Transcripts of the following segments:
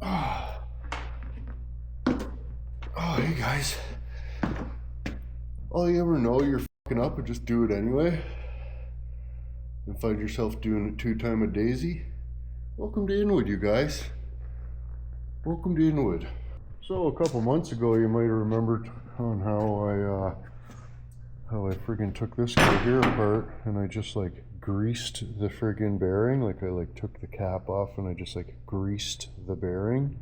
Oh, hey guys. Oh, you ever know you're fucking up and just do it anyway? And find yourself doing it 2-time-a-daisy? Welcome to Inwood, you guys. Welcome to Inwood. So a couple months ago, you might have remembered on how I friggin' took this guy here apart and I just like greased the friggin' bearing. Like I like took the cap off and I just like greased the bearing.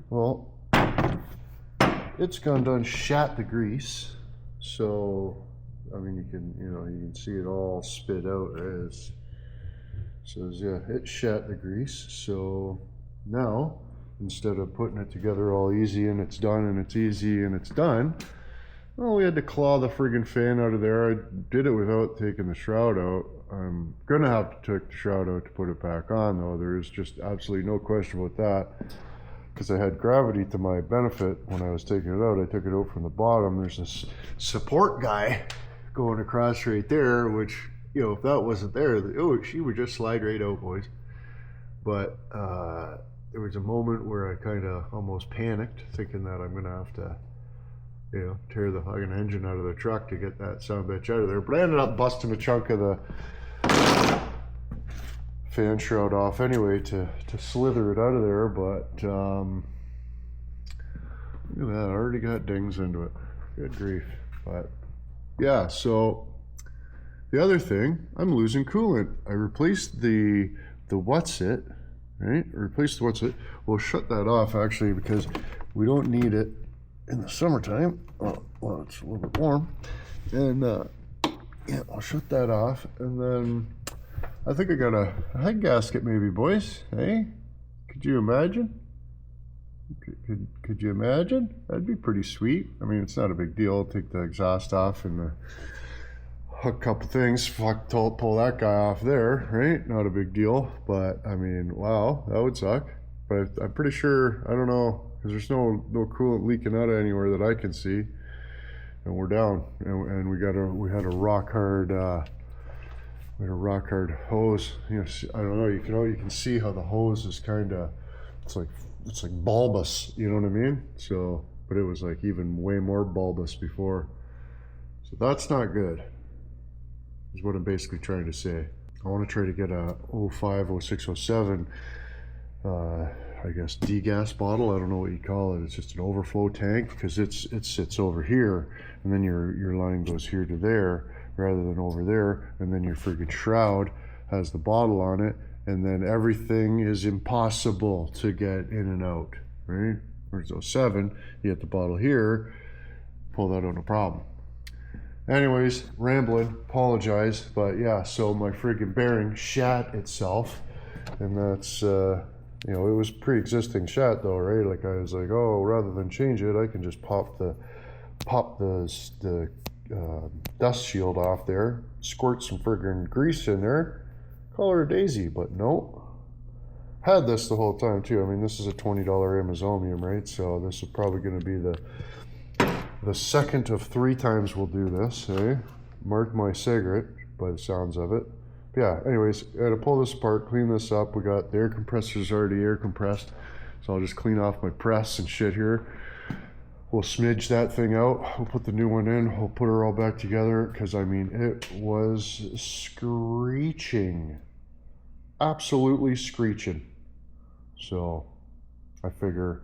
Well, it's gone done shat the grease. So I mean, you can see it all spit out as yeah, it shat the grease. So now, instead of putting it together all easy and it's done and it's easy and it's done, well, we had to claw the friggin' fan out of there. I did it without taking the shroud out. I'm gonna have to take the shroud out to put it back on, though. There is just absolutely no question about that, because I had gravity to my benefit when I was taking it out. I took it out from the bottom. There's this support guy going across right there, which, you know, if that wasn't there, she would just slide right out, boys. But there was a moment where I kind of almost panicked, thinking that I'm gonna have to, you know, tear the fucking engine out of the truck to get that sumbitch out of there. But I ended up busting a chunk of the fan shroud off anyway to slither it out of there. But look at that, I already got dings into it. Good grief. But yeah, so the other thing, I'm losing coolant. I replaced the what's it, right? Replaced the what's it. We'll shut that off actually, because we don't need it in the summertime. Oh, well, it's a little bit warm. And yeah, I'll shut that off. And then I think I got a head gasket maybe, boys. Hey, could you imagine? Could you imagine? That'd be pretty sweet. I mean, it's not a big deal. I'll take the exhaust off and hook a couple things, pull that guy off there, right? Not a big deal. But I mean, wow, that would suck. But I'm pretty sure, I don't know, because there's no coolant leaking out of anywhere that I can see, and we're down, and we had a rock hard hose. You know, I don't know. You can see how the hose is kind of, it's like bulbous. You know what I mean? So, but it was like even way more bulbous before. So that's not good, is what I'm basically trying to say. I want to try to get a 05, 06, 07. I guess degas bottle. I don't know what you call it. It's just an overflow tank, because it sits over here, and then your line goes here to there rather than over there, and then your friggin' shroud has the bottle on it, and then everything is impossible to get in and out, right? Whereas 07, you get the bottle here, pull that out, no problem. Anyways, rambling, apologize, but yeah, so my friggin' bearing shat itself, and that's you know, it was pre-existing shat though, right? Like I was like, oh, rather than change it, I can just pop the dust shield off there, squirt some friggin' grease in there, call her a daisy. But no, had this the whole time too. I mean, this is a $20 Amazomium, right? So this is probably going to be the second of 3 times we'll do this, eh? Mark my cigarette, by the sounds of it. Yeah, anyways, I had to pull this apart, clean this up. We got the air compressors already air compressed, so I'll just clean off my press and shit here. We'll smidge that thing out. We'll put the new one in. We'll put her all back together, because I mean, it was screeching, absolutely screeching. So I figure,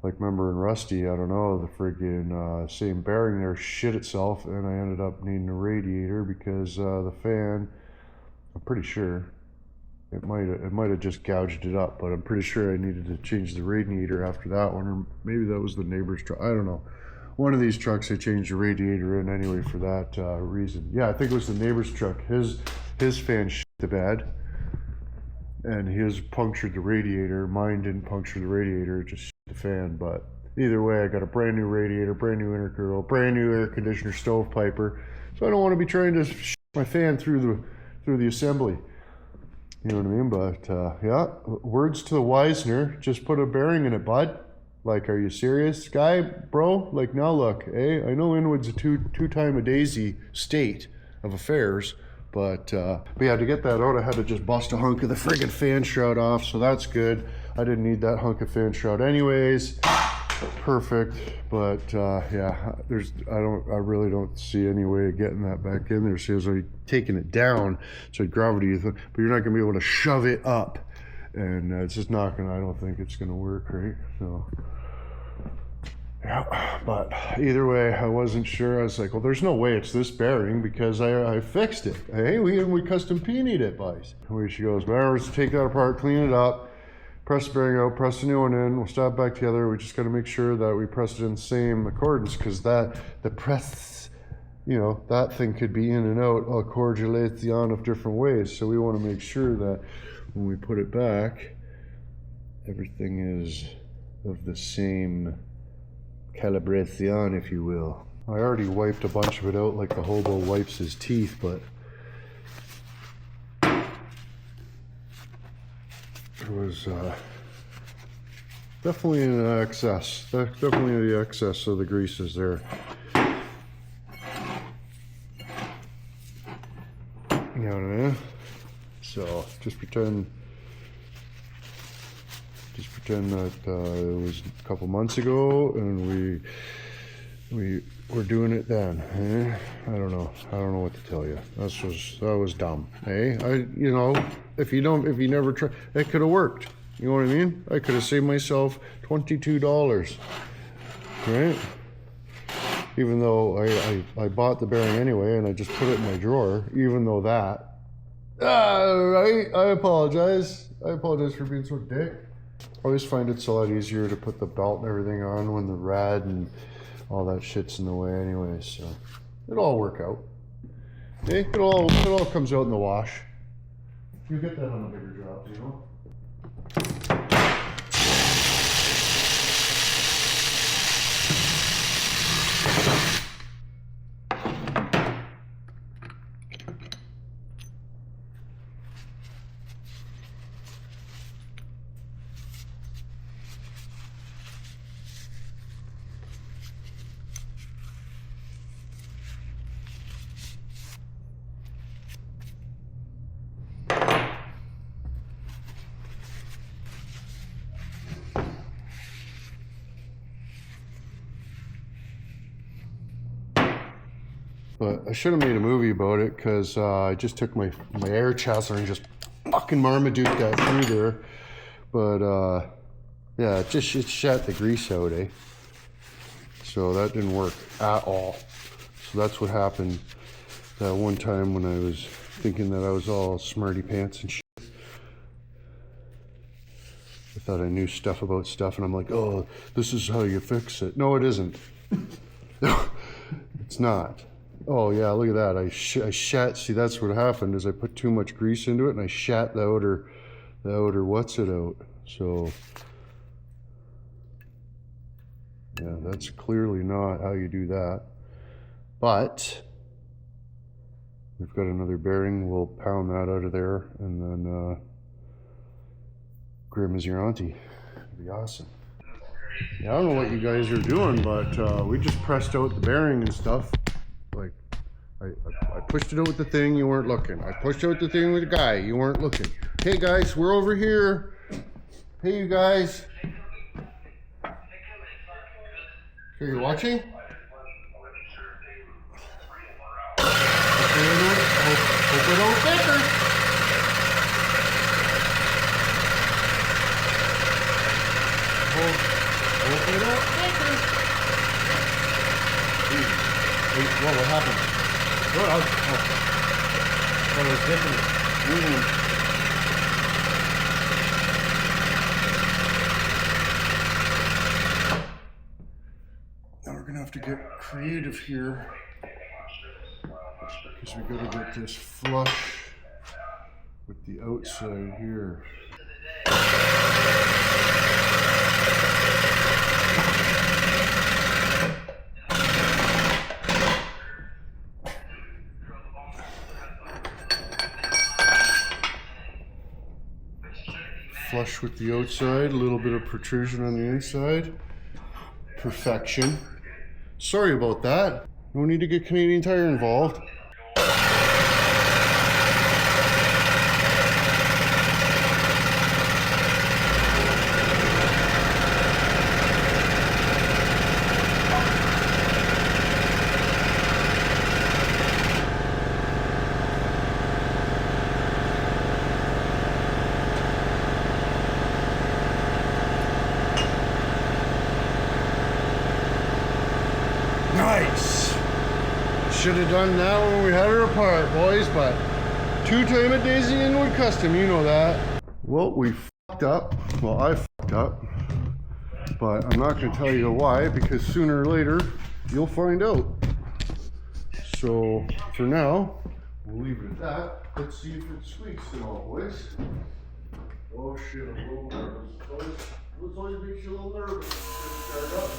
like, remember in Rusty, I don't know, the friggin' same bearing there shit itself, and I ended up needing a radiator because the fan, I'm pretty sure it might have just gouged it up, but I'm pretty sure I needed to change the radiator after that one, or maybe that was the neighbor's truck. I don't know. One of these trucks I changed the radiator in anyway for that reason. Yeah, I think it was the neighbor's truck. His fan shit the bed, and his punctured the radiator. Mine didn't puncture the radiator; it just shit the fan. But either way, I got a brand new radiator, brand new intercooler, brand new air conditioner, stovepiper. So I don't want to be trying to shit my fan through the assembly. You know what I mean? But yeah, words to the Wisner, just put a bearing in it, bud. Like, are you serious, guy, bro? Like, now look, I know Inwood's a two-time-a-daisy state of affairs, but yeah, to get that out, I had to just bust a hunk of the friggin' fan shroud off, so that's good. I didn't need that hunk of fan shroud anyways. Perfect, but yeah, I really don't see any way of getting that back in there. So I was taking it down, so gravity, but you're not gonna be able to shove it up, and it's just not gonna. I don't think it's gonna work, right? So yeah, but either way, I wasn't sure. I was like, well, there's no way it's this bearing because I fixed it. Hey, we custom pinied it, boys. Away she goes. But let's take that apart, clean it up. Press the bearing out, press the new one in, we'll stop back together. We just got to make sure that we press it in the same accordance, because the press, you know, that thing could be in and out a correlation of different ways. So we want to make sure that when we put it back, everything is of the same calibration, if you will. I already wiped a bunch of it out like the hobo wipes his teeth, but it was definitely an excess. Definitely the excess of the greases there. You know what I mean? So just pretend that it was a couple months ago, and we were doing it then. I don't know what to tell you. That was dumb. Hey, you know, if you never try, it could have worked. You know what I mean? I could have saved myself $22, right? Even though I bought the bearing anyway, and I just put it in my drawer. Even though that, right? I apologize. I apologize for being so dick. I always find it's a lot easier to put the belt and everything on when the rad and all that shit's in the way anyway, so it'll all work out. Okay? It all comes out in the wash. You get that on a bigger job, you know? But I should have made a movie about it, because I just took my air chaser and just fucking Marmaduke that through there. But yeah, it shot the grease out, eh? So that didn't work at all. So that's what happened that one time when I was thinking that I was all smarty pants and shit. I thought I knew stuff about stuff, and I'm like, oh, this is how you fix it. No, it isn't. It's not. Oh yeah, look at that. I shat. See, that's what happened, is I put too much grease into it, and I shat the outer what's it out. So yeah, that's clearly not how you do that. But we've got another bearing. We'll pound that out of there, and then grim as your auntie. It'll be awesome. Yeah, I don't know what you guys are doing, but we just pressed out the bearing and stuff. Like, I pushed it out with the thing, you weren't looking. I pushed out the thing with the guy, you weren't looking. Hey guys, we're over here. Hey you guys. Are you watching? Hope it don't bicker. Hope it don't bicker. Whoa, what happened? What? Oh, it was different. Now we're gonna have to get creative here, because we gotta get this flush with the outside here. Flush with the outside, a little bit of protrusion on the inside. Perfection. Sorry about that. No need to get Canadian Tire involved. should have done that when we had her apart, boys, but two-time a Daisy Inwood custom, you know that. Well, we fucked up. Well, I fucked up. But I'm not going to tell you why, because sooner or later, you'll find out. So, for now, we'll leave it at that. Let's see if it squeaks at all, boys. Oh shit, I'm a little nervous. Let's always make you a little nervous. Start up.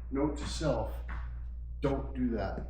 Note to self, don't do that.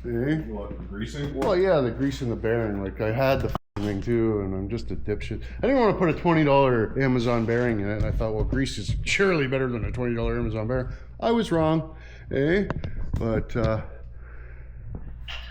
Eh? What, the greasing? Well, yeah, the grease in the bearing. Like, I had the thing too, and I'm just a dipshit. I didn't want to put a $20 Amazon bearing in it, and I thought, well, grease is surely better than a $20 Amazon bearing. I was wrong, eh? But,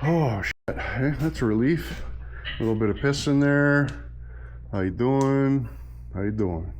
oh, shit. Eh? That's a relief. A little bit of piss in there. How you doing? How you doing?